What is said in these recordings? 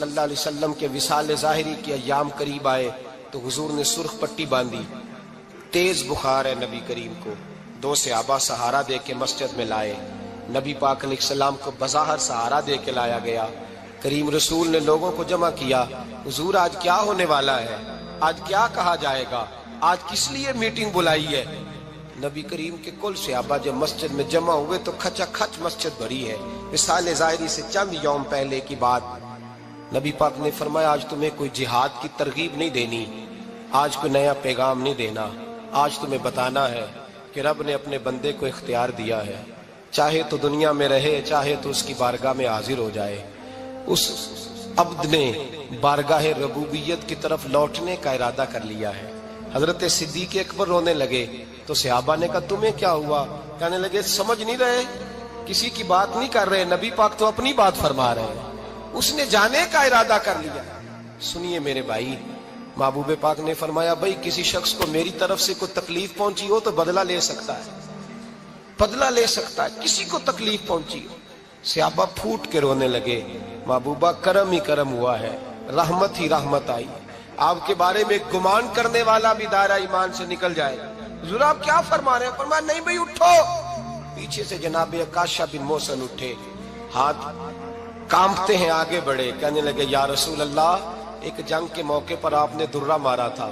صلی اللہ علیہ وسلم کے وصال ظاہری کے ایام قریب آئے تو حضور نے سرخ پٹی باندھی، تیز بخار ہے نبی کریم کو، 2 صحابہ سہارا دے کے مسجد میں لائے، نبی پاک علیہ السلام کو بظاہر سہارا دے کے لایا گیا۔ کریم رسول نے لوگوں کو جمع کیا، حضور آج کیا ہونے والا ہے، آج کیا کہا جائے گا، آج کس لیے میٹنگ بلائی ہے؟ نبی کریم کے کل صحابہ جب مسجد میں جمع ہوئے تو کھچا کھچ مسجد بھری ہے۔ وصال ظاہری سے چند یوم پہلے کی بات، نبی پاک نے فرمایا آج تمہیں کوئی جہاد کی ترغیب نہیں دینی، آج کوئی نیا پیغام نہیں دینا، آج تمہیں بتانا ہے کہ رب نے اپنے بندے کو اختیار دیا ہے، چاہے تو دنیا میں رہے، چاہے تو اس کی بارگاہ میں حاضر ہو جائے۔ اس عبد نے بارگاہ ربوبیت کی طرف لوٹنے کا ارادہ کر لیا ہے۔ حضرت صدیق اکبر رونے لگے تو صحابہ نے کہا تمہیں کیا ہوا؟ کہنے لگے سمجھ نہیں رہے، کسی کی بات نہیں کر رہے، نبی پاک تو اپنی بات فرما رہے ہیں، اس نے جانے کا ارادہ کر لیا۔ سنیے میرے بھائی، محبوب پاک نے فرمایا بھائی کسی شخص کو میری طرف سے کوئی تکلیف پہنچی ہو تو بدلہ لے سکتا ہے، بدلہ لے سکتا ہے، کسی کو تکلیف پہنچی ہو۔ صحابہ پھوٹ کے رونے لگے، محبوبہ کرم ہی کرم ہوا ہے، رحمت ہی رحمت آئی، آپ کے بارے میں گمان کرنے والا بھی دائرہ ایمان سے نکل جائے۔ حضور آپ کیا فرما رہے ہیں؟ فرمایا نہیں بھئی اٹھو۔ پیچھے سے جناب عکاشہ بن محصن اٹھے، ہاتھ کانپتے ہیں، آگے بڑھے، کہنے لگے یا رسول اللہ، ایک جنگ کے موقع پر آپ نے درہ مارا تھا،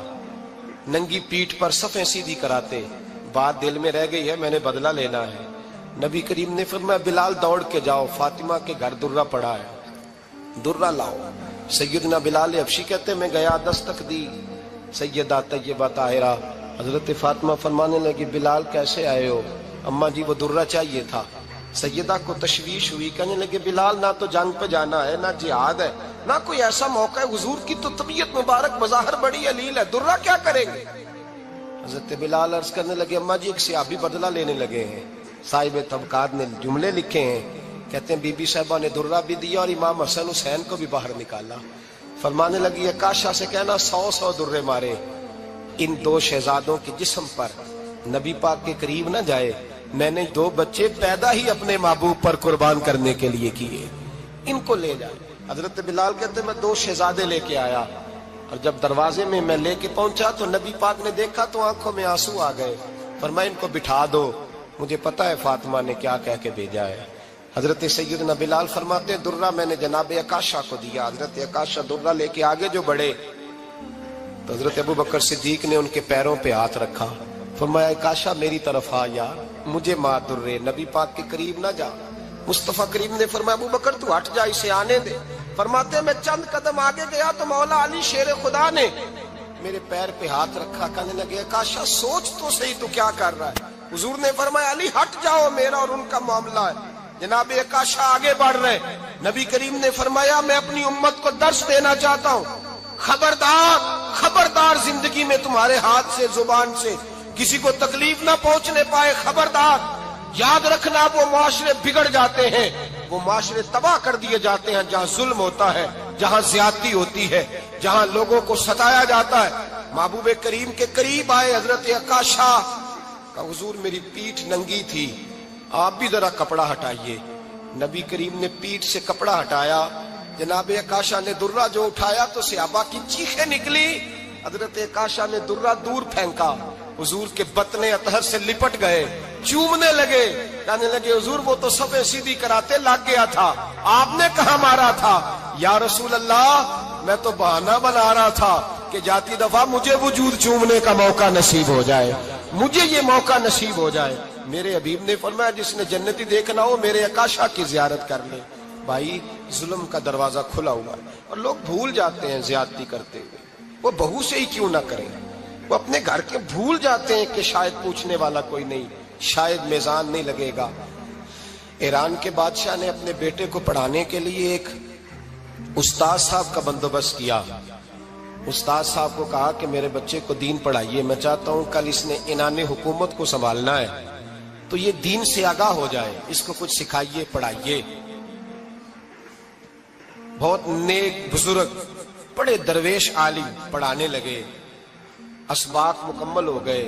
ننگی پیٹھ پر صفیں سیدھی کراتے، بات دل میں رہ گئی ہے، میں نے بدلہ لینا ہے۔ نبی کریم نے فرمایا بلال دوڑ کے جاؤ، فاطمہ کے گھر درہ پڑا ہے، درہ لاؤ۔ سیدنا بلال حبشی کہتے میں گیا، دستک دی، سیدہ طیبہ طاہرہ حضرت فاطمہ فرمانے لگی بلال کیسے آئے ہو؟ اماں جی وہ درہ چاہیے تھا۔ سیدہ کو تشویش ہوئی، کہنے لگے بلال نہ تو جنگ پہ جانا ہے، نہ جہاد ہے، نہ کوئی ایسا موقع ہے، حضور کی تو طبیعت مبارک بظاہر بڑی علیل ہے، درہ کیا کریں گے؟ حضرت بلال عرض کرنے لگے اماں جی ایک صحابی بدلہ لینے لگے ہیں، صاحب طبقات نے جملے لکھے ہیں، کہتے ہیں بی بی صاحبہ نے درہ بھی دیا اور امام حسن حسین کو بھی باہر نکالا۔ فرمانے لگی عکاشہ سے کہنا 100 درے مارے، ان 2 شہزادوں کے جسم پر نبی پاک کے قریب نہ جائے، میں نے 2 بچے پیدا ہی اپنے محبوب پر قربان کرنے کے لیے کیے، ان کو لے جائے۔ حضرت بلال کہتے میں 2 شہزادے لے کے آیا، اور جب دروازے میں میں لے کے پہنچا تو نبی پاک نے دیکھا تو آنکھوں میں آنسو آ گئے، فرمایا ان کو بٹھا دو، مجھے پتا ہے فاطمہ نے کیا کہہ کے بھیجا ہے۔ حضرت سیدنا بلال فرماتے ہیں درہ میں نے جناب عکاشہ کو دیا، حضرت عکاشہ درہ لے کے آگے جو بڑھے تو حضرت ابو بکر صدیق نے ان کے پیروں پہ ہاتھ رکھا، فرمایا عکاشہ میری طرف آ یار، مجھے ماں درے، نبی پاک کے قریب نہ جا۔ مصطفیٰ کریم نے فرمایا ابو بکر تو ہٹ جا، اسے آنے دے۔ فرماتے ہیں میں چند قدم آگے گیا تو مولا علی شیر خدا نے میرے پیر پہ ہاتھ رکھا، کہنے لگے عکاشہ سوچ تو صحیح تو کیا کر رہا ہے؟ حضور نے فرمایا علی ہٹ جاؤ، میرا اور ان کا معاملہ ہے۔ جناب عکاشہ آگے بڑھ رہے، نبی کریم نے فرمایا میں اپنی امت کو درس دینا چاہتا ہوں، خبردار خبردار زندگی میں تمہارے ہاتھ سے زبان سے کسی کو تکلیف نہ پہنچنے پائے، خبردار یاد رکھنا وہ معاشرے بگڑ جاتے ہیں، وہ معاشرے تباہ کر دیے جاتے ہیں جہاں ظلم ہوتا ہے، جہاں زیادتی ہوتی ہے، جہاں لوگوں کو ستایا جاتا ہے۔ محبوب کریم کے قریب آئے حضرت عکاشہ، کہا حضور میری پیٹھ ننگی تھی، آپ بھی ذرا کپڑا ہٹائیے۔ نبی کریم نے پیٹھ سے کپڑا ہٹایا، جناب عکاشہ نے درہ جو اٹھایا تو صحابہ کی چیخیں نکلی، حضرت عکاشہ نے درہ دور پھینکا، حضور کے بطن اطہر سے لپٹ گئے، چومنے لگے، کہنے لگے حضور وہ تو صفیں سیدھی کراتے لگ گیا تھا، آپ نے کہاں مارا تھا؟ یا رسول اللہ میں تو بہانہ بنا رہا تھا کہ جاتی دفعہ مجھے وجود چومنے کا موقع نصیب ہو جائے، مجھے یہ موقع نصیب ہو جائے۔ میرے حبیب نے فرمایا جس نے جنتی دیکھنا ہو میرے عکاشہ کی زیارت کر لے۔ بھائی ظلم کا دروازہ کھلا ہوا ہے اور لوگ بھول جاتے ہیں زیادتی کرتے ہوئے، وہ بہو سے ہی کیوں نہ کریں، وہ اپنے گھر کے بھول جاتے ہیں کہ شاید پوچھنے والا کوئی نہیں، شاید میزان نہیں لگے گا۔ ایران کے بادشاہ نے اپنے بیٹے کو پڑھانے کے لیے ایک استاد صاحب کا بندوبست کیا۔ استاد صاحب کو کہا کہ میرے بچے کو دین پڑھائیے، میں چاہتا ہوں کل اس نے عنان حکومت کو سنبھالنا ہے تو یہ دین سے آگاہ ہو جائے، اس کو کچھ سکھائیے، پڑھائیے۔ بہت نیک بزرگ بڑے درویش عالم پڑھانے لگے، اسباق مکمل ہو گئے،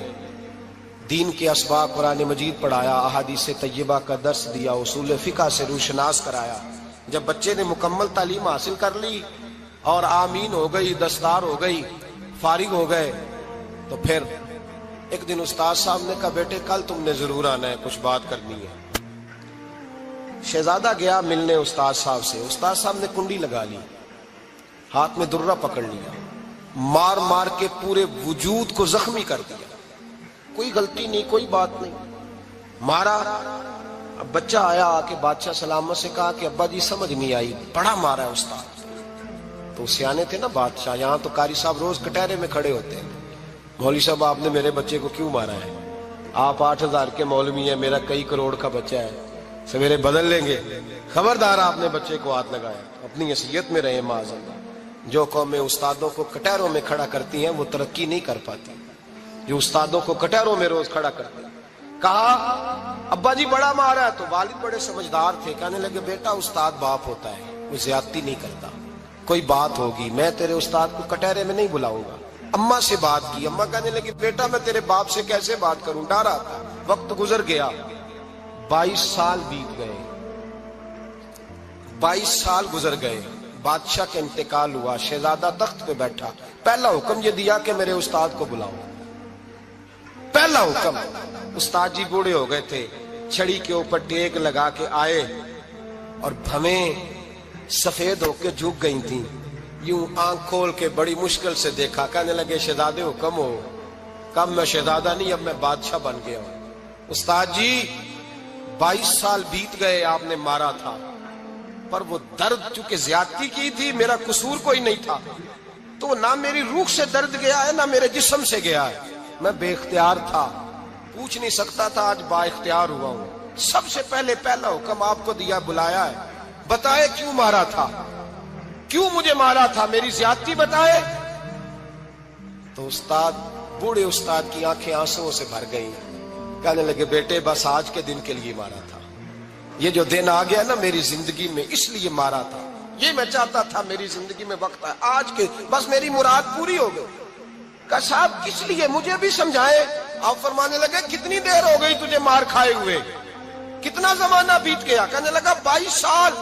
دین کے اسباق قرآن مجید پڑھایا، احادیث طیبہ کا درس دیا، اصول فقہ سے روشناس کرایا۔ جب بچے نے مکمل تعلیم حاصل کر لی اور آمین ہو گئی، دستار ہو گئی، فارغ ہو گئے، تو پھر ایک دن استاد صاحب نے کہا بیٹے کل تم نے ضرور آنا ہے، کچھ بات کرنی ہے۔ شہزادہ گیا ملنے استاد صاحب سے، استاد صاحب نے کنڈی لگا لی، ہاتھ میں درہ پکڑ لیا، مار مار کے پورے وجود کو زخمی کر دیا، کوئی غلطی نہیں، کوئی بات نہیں، مارا۔ اب بچہ آیا آ کے بادشاہ سلامت سے کہا کہ ابا جی سمجھ نہیں آئی، بڑا مارا ہے استاد۔ تو سیانے تھے نا بادشاہ، یہاں تو قاری صاحب روز کٹہرے میں کھڑے ہوتے ہیں، مولوی صاحب آپ نے میرے بچے کو کیوں مارا ہے؟ آپ 8,000 کے مولوی ہیں، میرا کئی کروڑ کا بچہ ہے، سویرے بدل لیں گے، خبردار آپ نے بچے کو ہاتھ لگایا، اپنی حیثیت میں رہے معاذ اللہ۔ جو قومیں استادوں کو کٹہروں میں کھڑا کرتی ہیں وہ ترقی نہیں کر پاتی، جو استادوں کو کٹہروں میں روز کھڑا کرتے ہیں۔ کہا ابا جی بڑا مارا ہے، تو والد بڑے سمجھدار تھے، کہنے لگے بیٹا استاد باپ ہوتا ہے، وہ زیادتی نہیں کرتا، کوئی بات ہوگی میں تیرے استاد کو کٹہرے میں نہیں بلاؤں گا۔ اماں سے بات کی، اماں کہنے لگی بیٹا میں تیرے باپ سے کیسے بات کروں، ڈرا تھا۔ وقت گزر گیا، 22 سال بیت گئے، 22 سال گزر گئے، بادشاہ کا انتقال ہوا، شہزادہ تخت پہ بیٹھا، پہلا حکم یہ دیا کہ میرے استاد کو بلاؤ، پہلا حکم۔ استاد جی بوڑھے ہو گئے تھے، چھڑی کے اوپر ٹیک لگا کے آئے اور بھویں سفید ہو کے جھک گئی تھیں، یوں آنکھ کھول کے بڑی مشکل سے دیکھا، کہنے لگے شہزادے حکم ہو۔ کب میں شہزادہ نہیں، اب میں بادشاہ بن گیا ہوں۔ استاد جی 22 سال بیت گئے، آپ نے مارا تھا، پر وہ درد چونکہ زیادتی کی تھی، میرا قصور کوئی نہیں تھا، تو نہ میری روح سے درد گیا ہے نہ میرے جسم سے گیا ہے، میں بے اختیار تھا، پوچھ نہیں سکتا تھا، آج با اختیار ہوا ہوں۔ سب سے پہلے پہلا حکم آپ کو دیا، بلایا ہے، بتائے کیوں مارا تھا، کیوں مجھے مارا تھا، میری زیادتی بتائے۔ تو استاد، بوڑھے استاد کی آنکھیں آنسوں سے بھر گئی، کہنے لگے بیٹے بس آج کے دن کے لیے مارا تھا، یہ جو دن آ گیا نا میری زندگی میں اس لیے مارا تھا، یہ میں چاہتا تھا میری زندگی میں وقت آئے، آج کے بس میری مراد پوری ہو گئی۔ کہا صاحب کس لیے، مجھے بھی سمجھائے۔ آپ فرمانے لگے کتنی دیر ہو گئی تجھے مار کھائے ہوئے، کتنا زمانہ بیت گیا؟ کہنے لگا 22 سال۔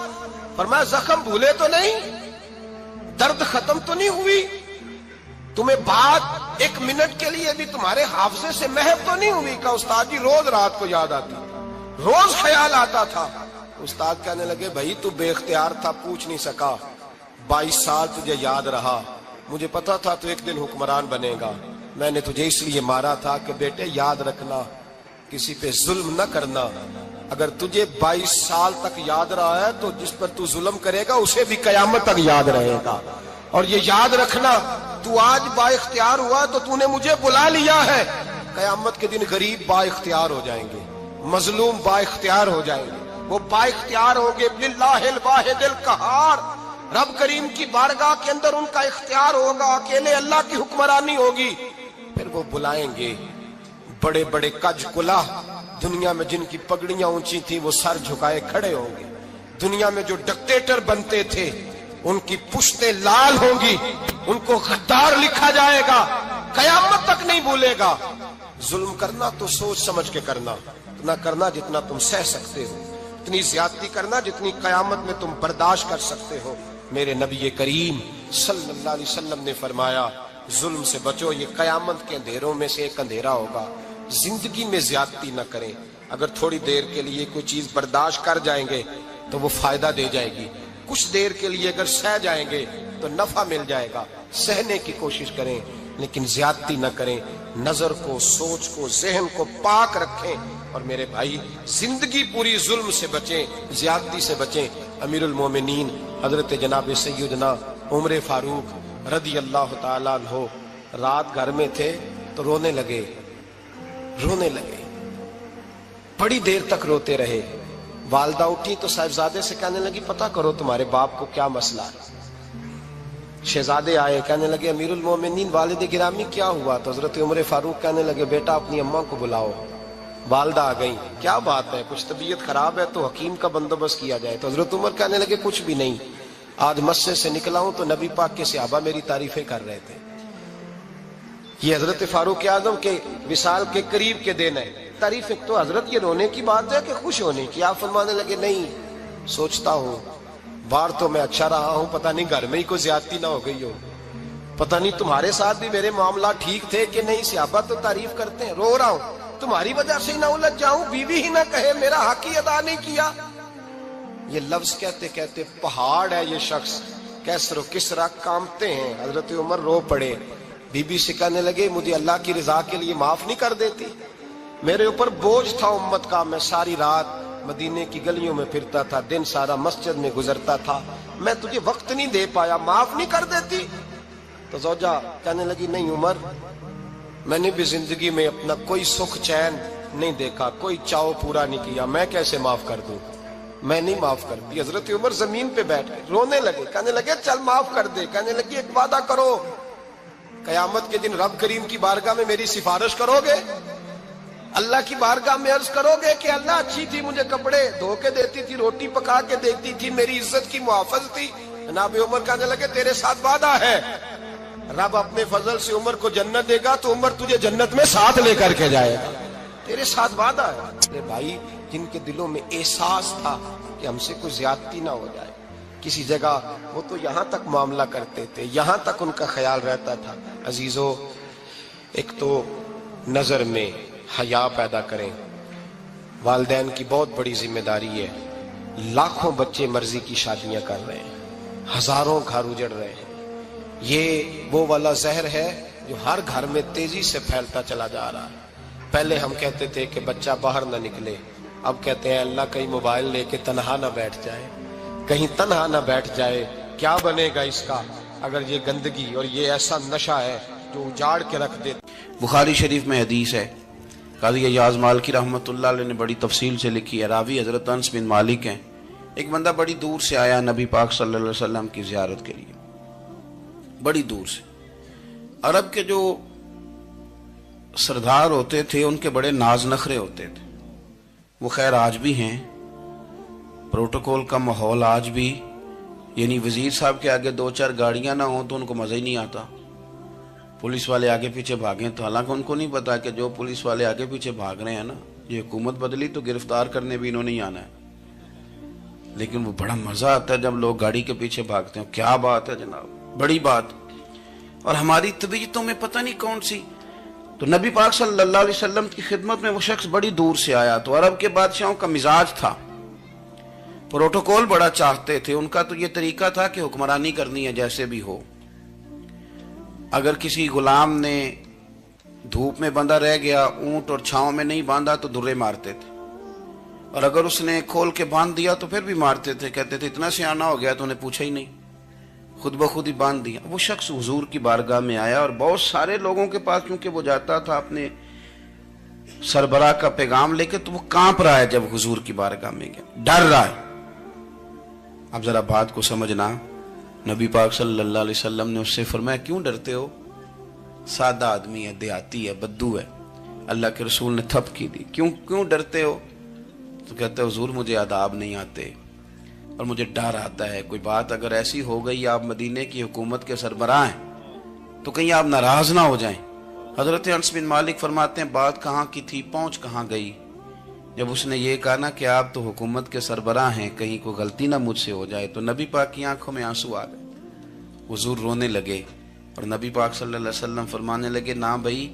فرمایا زخم بھولے تو نہیں، درد ختم تو نہیں ہوئی، تمہیں بات 1 منٹ کے لیے بھی تمہارے حافظے سے محو تو نہیں ہوئی؟ کہا استاد جی روز رات کو یاد آتی، روز خیال آتا تھا۔ استاد کہنے لگے بھائی تو بے اختیار تھا، پوچھ نہیں سکا، 22 سال تجھے یاد رہا، مجھے پتا تھا تو ایک دن حکمران بنے گا، میں نے تجھے اس لیے مارا تھا کہ بیٹے یاد رکھنا، کسی پہ ظلم نہ کرنا، اگر تجھے 22 سال تک یاد رہا ہے تو جس پر تو ظلم کرے گا اسے بھی قیامت تک یاد رہے گا، اور یہ یاد رکھنا تو آج با اختیار ہوا تو تو نے مجھے بلا لیا ہے، قیامت کے دن غریب با اختیار ہو جائیں گے، مظلوم با اختیار ہو جائیں گے، وہ با اختیار ہوگے للہ الواحد القہار، رب کریم کی بارگاہ کے اندر ان کا اختیار ہوگا، اکیلے اللہ کی حکمرانی ہوگی، پھر وہ بلائیں گے، بڑے بڑے کج کلا دنیا میں جن کی پگڑیاں اونچی تھیں وہ سر جھکائے کھڑے ہوں گے، دنیا میں جو ڈکٹیٹر بنتے تھے ان کی پشتیں لال ہوں گی، ان کو غدار لکھا جائے گا، قیامت تک نہیں بھولے گا۔ ظلم کرنا تو سوچ سمجھ کے کرنا، اتنا کرنا جتنا تم سہ سکتے ہو، اتنی زیادتی کرنا جتنی قیامت میں تم برداشت کر سکتے ہو۔ میرے نبی کریم صلی اللہ علیہ وسلم نے فرمایا ظلم سے بچو، یہ قیامت کے اندھیروں میں سے ایک اندھیرا ہوگا، زندگی میں زیادتی نہ کریں، اگر تھوڑی دیر کے لیے کوئی چیز برداشت کر جائیں گے تو وہ فائدہ دے جائے گی، کچھ دیر کے لیے اگر سہ جائیں گے تو نفع مل جائے گا، سہنے کی کوشش کریں لیکن زیادتی نہ کریں، نظر کو، سوچ کو، ذہن کو پاک رکھیں، اور میرے بھائی زندگی پوری ظلم سے بچیں، زیادتی سے بچیں۔ امیر المومنین حضرت جناب سیدنا عمر فاروق رضی اللہ تعالیٰ عنہ رات گھر میں تھے تو رونے لگے، بڑی دیر تک روتے رہے، والدہ اٹھی تو صاحبزادے سے کہنے لگی پتہ کرو تمہارے باپ کو کیا مسئلہ ہے۔ شہزادے آئے، کہنے لگے امیر المومنین والد گرامی کیا ہوا؟ تو حضرت عمر فاروق کہنے لگے بیٹا اپنی اماں کو بلاؤ۔ والدہ آ گئی، کیا بات ہے، کچھ طبیعت خراب ہے تو حکیم کا بندوبست کیا جائے۔ تو حضرت عمر کہنے لگے کچھ بھی نہیں، آج مسجد سے نکلا ہوں تو نبی پاک کے صحابہ میری تعریفیں کر رہے تھے۔ یہ حضرت فاروق اعظم کے وصال کے قریب کے دن ہے، تعریف تو حضرت یہ رونے کی بات ہے کہ خوش ہونے کی؟ آپ فرمانے لگے نہیں، سوچتا ہوں باہر تو میں اچھا رہا ہوں، پتہ نہیں گھر میں ہی کوئی زیادتی نہ ہو گئی ہو، پتہ نہیں تمہارے ساتھ بھی میرے معاملات ٹھیک تھے کہ نہیں۔ صحابہ تو تعریف کرتے ہیں، رو رہا ہوں تمہاری وجہ سے ہی نہ الجھ جاؤں، بیوی ہی نہ کہے میرا حق ہی ادا نہیں کیا۔ یہ لفظ کہتے کہتے پہاڑ ہے یہ شخص، کیسر و کسرا کامتے ہیں۔ حضرت عمر رو پڑے، بی بی سے کہنے لگے مجھے اللہ کی رضا کے لیے معاف نہیں کر دیتی؟ میرے اوپر بوجھ تھا امت کا، میں ساری رات مدینے کی گلیوں میں پھرتا تھا، دن سارا مسجد میں گزرتا تھا، میں تجھے وقت نہیں دے پایا، معاف نہیں کر دیتی؟ تو زوجہ کہنے لگی نہیں عمر، میں نے بھی زندگی میں اپنا کوئی سکھ چین نہیں دیکھا، کوئی چاؤ پورا نہیں کیا، میں کیسے معاف کر دوں؟ میں نہیں معاف کرتی۔ حضرت عمر زمین پہ بیٹھ گئے، رونے لگے، کہنے لگے چل معاف کر دے۔ کہنے لگی ایک وعدہ کرو، قیامت کے دن رب کریم کی بارگاہ میں میری سفارش کرو گے؟ اللہ کی بارگاہ میں عرض کرو گے کہ اللہ اچھی تھی، مجھے کپڑے دھو کے دیتی تھی، روٹی پکا کے دیتی تھی، میری عزت کی محافظ تھی؟ جناب عمر کہنے لگے تیرے ساتھ وعدہ ہے، رب اپنے فضل سے عمر کو جنت دے گا تو عمر تجھے جنت میں ساتھ لے کر کے جائے گا، تیرے ساتھ وعدہ ہے۔ میرے بھائی جن کے دلوں میں احساس تھا کہ ہم سے کوئی زیادتی نہ ہو جائے کسی جگہ، وہ تو یہاں تک معاملہ کرتے تھے، یہاں تک ان کا خیال رہتا تھا۔ عزیزو، ایک تو نظر میں حیا پیدا کریں، والدین کی بہت بڑی ذمہ داری ہے۔ لاکھوں بچے مرضی کی شادیاں کر رہے ہیں، ہزاروں گھر اجڑ رہے ہیں، یہ وہ والا زہر ہے جو ہر گھر میں تیزی سے پھیلتا چلا جا رہا ہے۔ پہلے ہم کہتے تھے کہ بچہ باہر نہ نکلے، اب کہتے ہیں اللہ کہیں موبائل لے کے تنہا نہ بیٹھ جائے، کہیں تنہا نہ بیٹھ جائے، کیا بنے گا اس کا اگر یہ گندگی اور یہ ایسا نشہ ہے جو اجاڑ کے رکھ دے۔ بخاری شریف میں حدیث ہے، قاضی ایاز مالکی رحمۃ اللہ علیہ نے بڑی تفصیل سے لکھی ہے، راوی حضرت انس بن مالک ہیں۔ ایک بندہ بڑی دور سے آیا نبی پاک صلی اللہ علیہ وسلم کی زیارت کے لیے، بڑی دور سے۔ عرب کے جو سردار ہوتے تھے ان کے بڑے ناز نخرے ہوتے تھے، وہ خیر آج بھی ہیں، پروٹوکول کا ماحول آج بھی، یعنی وزیر صاحب کے آگے دو چار گاڑیاں نہ ہوں تو ان کو مزہ ہی نہیں آتا، پولیس والے آگے پیچھے بھاگیں تو حالانکہ ان کو نہیں پتا کہ جو پولیس والے آگے پیچھے بھاگ رہے ہیں نا، یہ حکومت بدلی تو گرفتار کرنے بھی انہوں نے ہی آنا ہے، لیکن وہ بڑا مزہ آتا ہے جب لوگ گاڑی کے پیچھے بھاگتے ہیں۔ کیا بات ہے جناب، بڑی بات۔ اور ہماری طبیعتوں میں پتہ نہیں کون سی، تو نبی پاک صلی اللہ علیہ وسلم کی خدمت میں وہ شخص بڑی دور سے آیا، تو عرب کے بادشاہوں کا مزاج تھا، پروٹوکول بڑا چاہتے تھے، ان کا تو یہ طریقہ تھا کہ حکمرانی کرنی ہے جیسے بھی ہو۔ اگر کسی غلام نے دھوپ میں بندھا رہ گیا، اونٹ اور چھاؤں میں نہیں باندھا تو درے مارتے تھے، اور اگر اس نے کھول کے باندھ دیا تو پھر بھی مارتے تھے، کہتے تھے اتنا سیانا ہو گیا تو انہیں پوچھا ہی نہیں، خود بخود ہی باندھ دیا۔ وہ شخص حضور کی بارگاہ میں آیا اور بہت سارے لوگوں کے پاس کیونکہ وہ جاتا تھا اپنے سربراہ کا پیغام لے کے، تو وہ کانپ رہا ہے جب حضور کی بارگاہ میں گیا، ڈر رہا ہے۔ اب ذرا بات کو سمجھنا، نبی پاک صلی اللہ علیہ وسلم نے اس سے فرمایا کیوں ڈرتے ہو؟ سادہ آدمی ہے، دیہاتی ہے، بدو ہے۔ اللہ کے رسول نے تھپ کی دی، کیوں ڈرتے ہو؟ تو کہتے حضور مجھے آداب نہیں آتے اور مجھے ڈر آتا ہے، کوئی بات اگر ایسی ہو گئی، آپ مدینے کی حکومت کے سربراہ ہیں تو کہیں آپ ناراض نہ ہو جائیں۔ حضرت انس بن مالک فرماتے ہیں بات کہاں کی تھی، پہنچ کہاں گئی؟ جب اس نے یہ کہا نا کہ آپ تو حکومت کے سربراہ ہیں، کہیں کوئی غلطی نہ مجھ سے ہو جائے، تو نبی پاک کی آنکھوں میں آنسو آ گئے، حضور رونے لگے، اور نبی پاک صلی اللہ علیہ وسلم فرمانے لگے نہ بھائی،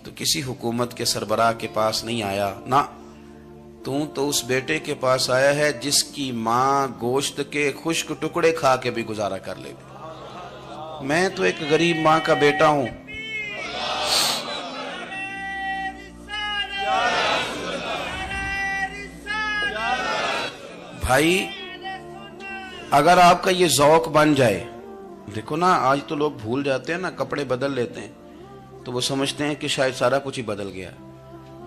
تو کسی حکومت کے سربراہ کے پاس نہیں آیا، نہ تو اس بیٹے کے پاس آیا ہے جس کی ماں گوشت کے خشک ٹکڑے کھا کے بھی گزارا کر لے گی۔ میں تو ایک غریب ماں کا بیٹا ہوں۔ بھائی اگر آپ کا یہ ذوق بن جائے، دیکھو نا آج تو لوگ بھول جاتے ہیں نا، کپڑے بدل لیتے ہیں تو وہ سمجھتے ہیں کہ شاید سارا کچھ ہی بدل گیا،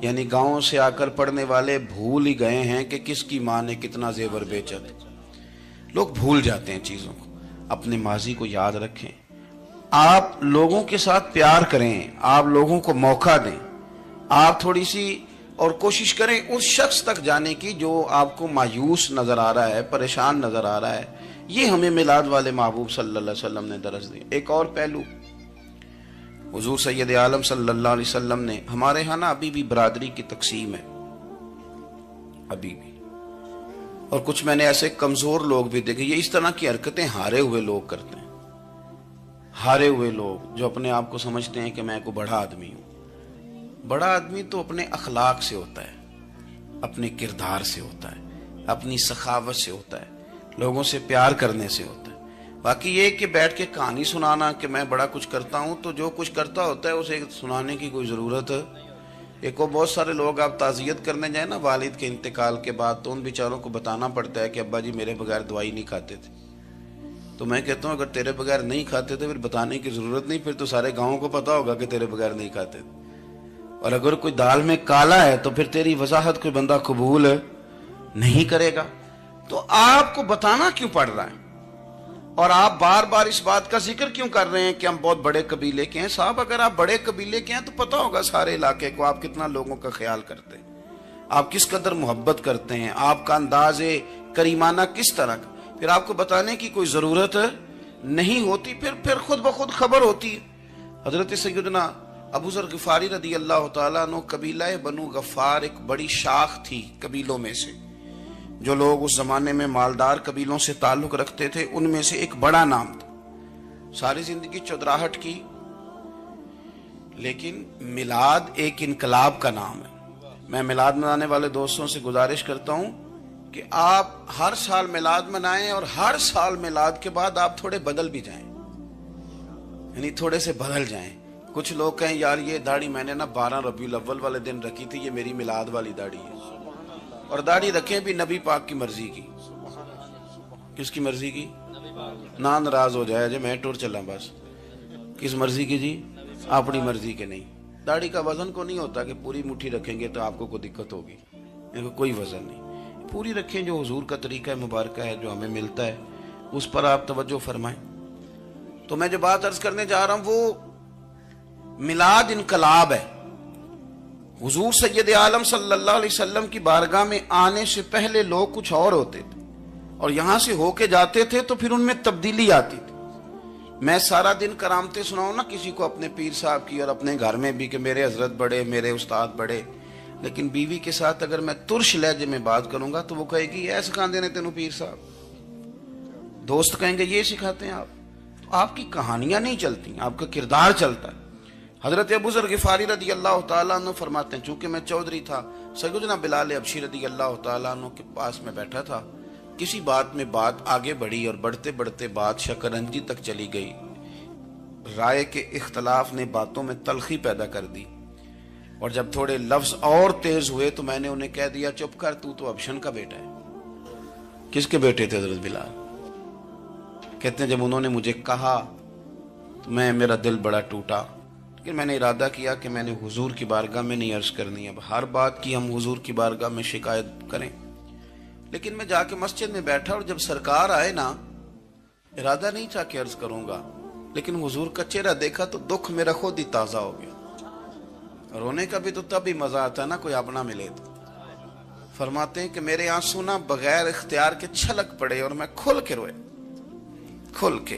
یعنی گاؤں سے آ کر پڑھنے والے بھول ہی گئے ہیں کہ کس کی ماں نے کتنا زیور بیچا تھا۔ لوگ بھول جاتے ہیں چیزوں کو، اپنے ماضی کو یاد رکھیں، آپ لوگوں کے ساتھ پیار کریں، آپ لوگوں کو موقع دیں، آپ تھوڑی سی اور کوشش کریں اس شخص تک جانے کی جو آپ کو مایوس نظر آ رہا ہے، پریشان نظر آ رہا ہے۔ یہ ہمیں میلاد والے محبوب صلی اللہ علیہ وسلم نے درس دی۔ ایک اور پہلو، حضور سید عالم صلی اللہ علیہ وسلم نے، ہمارے ہاں نا ابھی بھی برادری کی تقسیم ہے، ابھی بھی اور کچھ میں نے ایسے کمزور لوگ بھی دیکھے. یہ اس طرح کی حرکتیں ہارے ہوئے لوگ کرتے ہیں. ہارے ہوئے لوگ جو اپنے آپ کو سمجھتے ہیں کہ میں کوئی بڑا آدمی ہوں. بڑا آدمی تو اپنے اخلاق سے ہوتا ہے, اپنے کردار سے ہوتا ہے, اپنی سخاوت سے ہوتا ہے, لوگوں سے پیار کرنے سے ہوتا ہے. باقی یہ کہ بیٹھ کے کہانی سنانا کہ میں بڑا کچھ کرتا ہوں, تو جو کچھ کرتا ہوتا ہے اسے سنانے کی کوئی ضرورت. ایک وہ بہت سارے لوگ آپ تعزیت کرنے جائیں نا والد کے انتقال کے بعد, تو ان بیچاروں کو بتانا پڑتا ہے کہ ابا جی میرے بغیر دوائی نہیں کھاتے تھے. تو میں کہتا ہوں اگر تیرے بغیر نہیں کھاتے تھے پھر بتانے کی ضرورت نہیں, پھر تو سارے گاؤں کو پتا ہوگا کہ تیرے بغیر نہیں کھاتے تھے. اور اگر کوئی دال میں کالا ہے تو پھر تیری وضاحت کوئی بندہ قبول نہیں کرے گا. تو آپ کو بتانا کیوں پڑ رہا ہے, اور آپ بار بار اس بات کا ذکر کیوں کر رہے ہیں کہ ہم بہت بڑے قبیلے کے ہیں؟ صاحب اگر آپ بڑے قبیلے کے ہیں تو پتا ہوگا سارے علاقے کو آپ کتنا لوگوں کا خیال کرتے ہیں, آپ کس قدر محبت کرتے ہیں, آپ کا انداز کریمانہ کس طرح کا. پھر آپ کو بتانے کی کوئی ضرورت نہیں ہوتی, پھر خود بخود خبر ہوتی. حضرت سیدنا ابو ذر غفاری رضی اللہ تعالیٰ عنہ, قبیلہ بنو غفار ایک بڑی شاخ تھی قبیلوں میں سے. جو لوگ اس زمانے میں مالدار قبیلوں سے تعلق رکھتے تھے ان میں سے ایک بڑا نام تھا. ساری زندگی چودراہٹ کی, لیکن میلاد ایک انقلاب کا نام ہے. میں میلاد منانے والے دوستوں سے گزارش کرتا ہوں کہ آپ ہر سال میلاد منائیں, اور ہر سال میلاد کے بعد آپ تھوڑے بدل بھی جائیں, یعنی تھوڑے سے بدل جائیں. کچھ لوگ کہیں یار یہ داڑھی میں نے نا 12 ربیع الاول والے دن رکھی تھی, یہ میری میلاد والی داڑھی ہے. اور داڑھی رکھیں بھی نبی پاک کی مرضی کی. کس کی مرضی کی؟ نہ ناراض ہو جائے جی میں ٹور چلا بس. کس مرضی کی جی؟ اپنی مرضی کے نہیں. داڑھی کا وزن کو نہیں ہوتا کہ پوری مٹھی رکھیں گے تو آپ کو کوئی دقت ہوگی, کوئی وزن نہیں. پوری رکھیں, جو حضور کا طریقہ مبارکہ ہے جو ہمیں ملتا ہے اس پر آپ توجہ فرمائیں. تو میں جو بات عرض کرنے جا رہا ہوں وہ میلاد انقلاب ہے. حضور سید عالم صلی اللہ علیہ وسلم کی بارگاہ میں آنے سے پہلے لوگ کچھ اور ہوتے تھے, اور یہاں سے ہو کے جاتے تھے تو پھر ان میں تبدیلی آتی تھی. میں سارا دن کرامتیں سناؤں نا کسی کو اپنے پیر صاحب کی, اور اپنے گھر میں بھی کہ میرے حضرت بڑے, میرے استاد بڑے, لیکن بیوی کے ساتھ اگر میں ترش لہجے میں بات کروں گا تو وہ کہے گی یہ سکھاندے نے تینوں پیر صاحب. دوست کہیں گے یہ سکھاتے ہیں آپ. تو آپ کی کہانیاں نہیں چلتی, آپ کا کردار چلتا ہے. حضرت ابو ذر غفاری رضی اللہ تعالیٰ عنہ فرماتے ہیں چونکہ میں چودھری تھا, سیدنا بلال حبشی رضی اللہ تعالیٰ عنہ کے پاس میں بیٹھا تھا. کسی بات میں بات آگے بڑھی اور بڑھتے بڑھتے بات شکنجی تک چلی گئی. رائے کے اختلاف نے باتوں میں تلخی پیدا کر دی, اور جب تھوڑے لفظ اور تیز ہوئے تو میں نے انہیں کہہ دیا چپ کر, تو ابشن کا بیٹا ہے. کس کے بیٹے تھے حضرت بلال؟ کہتے ہیں جب انہوں نے مجھے کہا تو میرا دل بڑا ٹوٹا, لیکن میں نے ارادہ کیا کہ میں نے حضور کی بارگاہ میں نہیں عرض کرنی. اب ہر بات کی ہم حضور کی بارگاہ میں شکایت کریں. لیکن میں جا کے مسجد میں بیٹھا, اور جب سرکار آئے نا, ارادہ نہیں تھا کہ عرض کروں گا, لیکن حضور کا چہرہ دیکھا تو دکھ میرا خود ہی تازہ ہو گیا. رونے کا بھی تو تب ہی مزہ آتا ہے نا کوئی اپنا ملے تو. فرماتے ہیں کہ میرے آنسو نہ بغیر اختیار کے چھلک پڑے, اور میں کھل کے روئے, کھل کے.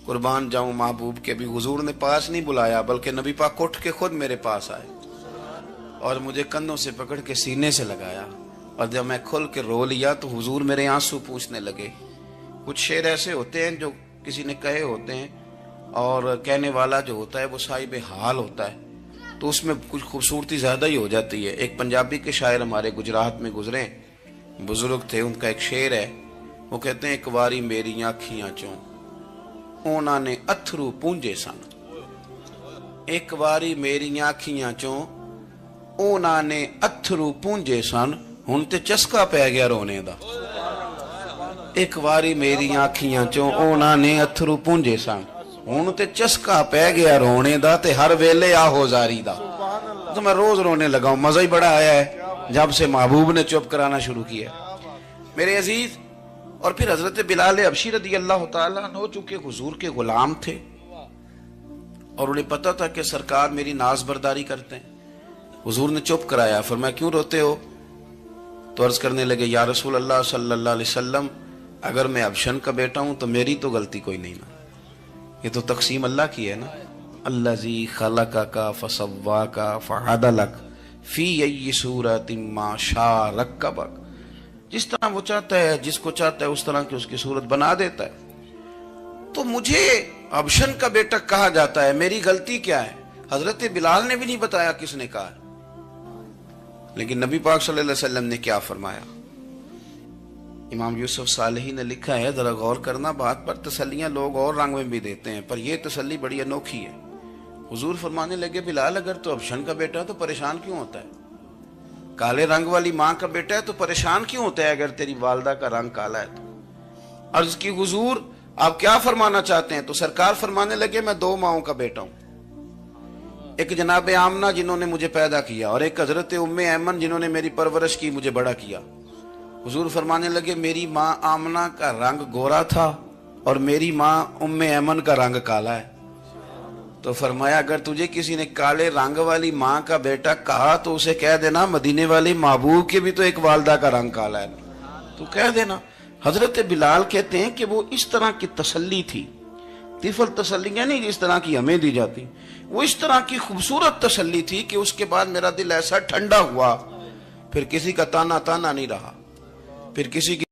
قربان جاؤں محبوب کے, بھی حضور نے پاس نہیں بلایا بلکہ نبی پاک اٹھ کے خود میرے پاس آئے اور مجھے کندھوں سے پکڑ کے سینے سے لگایا. اور جب میں کھل کے رو لیا تو حضور میرے آنسو پوچھنے لگے. کچھ شعر ایسے ہوتے ہیں جو کسی نے کہے ہوتے ہیں, اور کہنے والا جو ہوتا ہے وہ صاحب حال ہوتا ہے, تو اس میں کچھ خوبصورتی زیادہ ہی ہو جاتی ہے. ایک پنجابی کے شاعر ہمارے گجرات میں گزرے, بزرگ تھے, ان کا ایک شعر ہے, وہ کہتے ہیں ایک واری میری آنکھیاں چوں اونا نے اتھرو پونجے سن. ایک واری میری آنکھیاں چوں اونا نے اتھرو پونجے سن, ہن تے چسکا پہ گیا رونے دا. ایک واری میری آنکھیاں چوں اونا نے اتھرو پونجے سن, ہن تے چسکا پہ گیا رونے دا, تے ہر ویلے آہو زاری دا. تو میں روز رونے لگا ہوں, مزہ ہی بڑا آیا ہے جب سے محبوب نے چپ کرانا شروع کیا میرے عزیز. اور پھر حضرت بلال حبشی رضی اللہ تعالیٰ عنہ چونکہ حضور کے غلام تھے, اور انہیں پتا تھا کہ سرکار میری ناز برداری کرتے ہیں, حضور نے چپ کرایا. فرمایا کیوں روتے ہو؟ تو عرض کرنے لگے یا رسول اللہ صلی اللہ علیہ وسلم, اگر میں ابشن کا بیٹا ہوں تو میری تو غلطی کوئی نہیں نا, یہ تو تقسیم اللہ کی ہے نا. الذی خلقک فسواک فعدلک فی ای صورت ما شاء رکبک. جس طرح وہ چاہتا ہے، جس کو چاہتا ہے اس طرح کی اس کی صورت بنا دیتا ہے. تو مجھے ابشن کا بیٹا کہا جاتا ہے، میری غلطی کیا ہے؟ حضرت بلال نے بھی نہیں بتایا کس نے کہا. لیکن نبی پاک صلی اللہ علیہ وسلم نے کیا فرمایا؟ امام یوسف صالحی نے لکھا ہے، ذرا غور کرنا بات پر، تسلیاں لوگ اور رنگ میں بھی دیتے ہیں پر یہ تسلی بڑی انوکھی ہے. حضور فرمانے لگے، بلال اگر تو ابشن کا بیٹا تو پریشان کیوں ہوتا ہے؟ کالے رنگ والی ماں کا بیٹا ہے تو پریشان کیوں ہوتا ہے اگر تیری والدہ کا رنگ کالا ہے تو؟ عرض کی حضور آپ کیا فرمانا چاہتے ہیں؟ تو سرکار فرمانے لگے، میں دو ماؤں کا بیٹا ہوں، ایک جناب آمنہ جنہوں نے مجھے پیدا کیا اور ایک حضرت ام ایمن جنہوں نے میری پرورش کی، مجھے بڑا کیا. حضور فرمانے لگے، میری ماں آمنہ کا رنگ گورا تھا اور میری ماں ام ایمن کا رنگ کالا ہے. تو فرمایا اگر تجھے کسی نے کالے رنگ والی ماں کا بیٹا کہا تو اسے کہہ دینا مدینے والے محبوب کے بھی تو ایک والدہ کا رنگ کالا ہے، تو کہہ دینا. حضرت بلال کہتے ہیں کہ وہ اس طرح کی تسلی تھی، طفل تسلیاں نہیں جس طرح کی ہمیں دی جاتی، وہ اس طرح کی خوبصورت تسلی تھی کہ اس کے بعد میرا دل ایسا ٹھنڈا ہوا، پھر کسی کا تانا نہیں رہا، پھر کسی کی